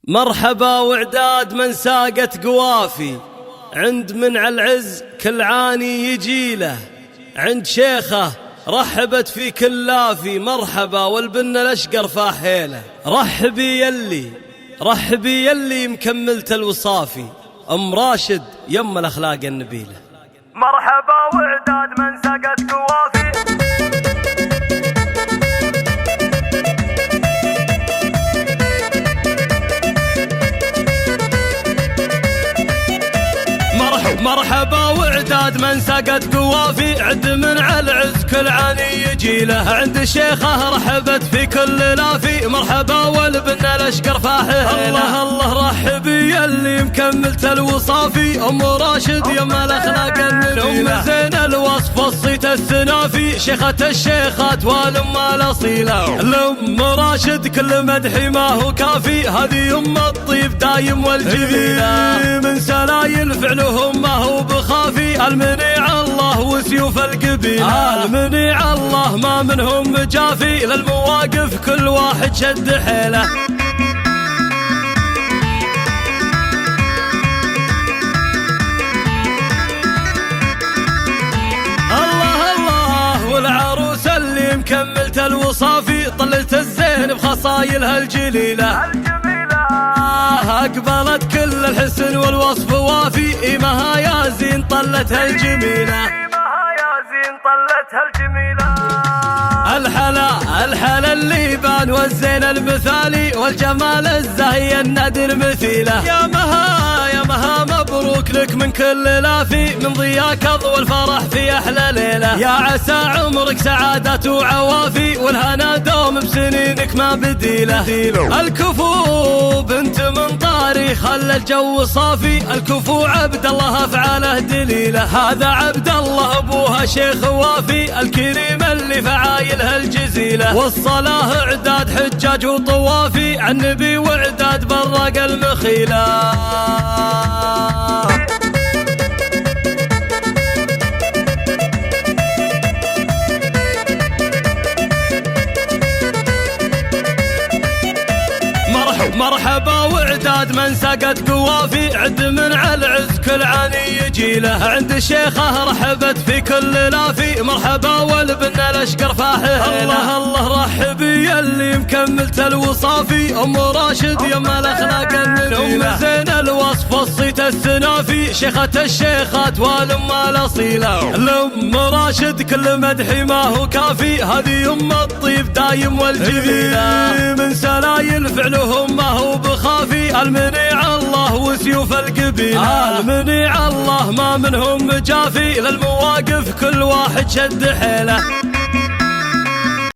مرحبا وعداد من ساقت قوافي، عند منع العز كل عاني يجيله، عند شيخه رحبت في كلافي، مرحبا والبن الاشقر فاحيله. رحبي يلي مكملت الوصافي، ام راشد يم الاخلاق النبيله. مرحبا وعداد من ساقت قوافي، مرحبا وعداد من سقت قوافي، عند منع العز كل عاني يجيله، عند شيخه رحبت في كل لافي، مرحبا والبن الاشقر فاحيله. الله رحبي يلي مكملت الوصافي، ام راشد يم الاخلاق النبيله، ام زين الوصف الصيت السنافي، شيخة الشيخات والام الاصيله. الام راشد كل مدحي ما هو كافي، هذه ام الطيب دايم والجميله، من سلايل فعلهم ما هو بخافي، المنيع الله وسيوف القبيله، المنيع الله ما منهم مجافي، للمواقف كل واحد شد حيله. الله والعروس اللي مكملت الوصافي، طلت الزين بخصايلها الجليله، أقبلت كل الحسن والوصف وافي، إيمها يا زين طلتها الجميلة، الحلا الليبان والزين المثالي، والجمال الزاهي النادر مثيله. يا مها مبروك لك من كل لافي، من ضياك اضوى الفرح في احلى ليله، يا عسى عمرك سعادة وعوافي، والهنا دوم بسنينك ما بديله. الكفو بنت من طاري خلى الجو صافي، الكفو عبد الله افعاله دليله، هذا عبد الله ابوها شيخ وافي، الكريم اللي فعايلها الجزيله، والصلاه عداد حجاج وطوافي، عن نبي وعداد برق المخيله. مرحبا وعداد من سقت قوافي، عند منع العز كل عاني يجيله، عند شيخه رحبت في كل لافي، مرحبا والبن الاشقر فاحيله. الله رحبي يلي مكملت الوصافي، ام راشد يم الاخلاق النبيله، ام زين الوصف الصيت السنافي، شيخة الشيخات والام الاصيله. الام راشد كل مدحي ما هو كافي، هذه ام الطيب دايم والجميله، من سلايل فعلهم ما هو بخافي، المنيع الله وسيوف القبيله، المنيع الله ما منهم مجافي، للمواقف كل واحد شد حيله.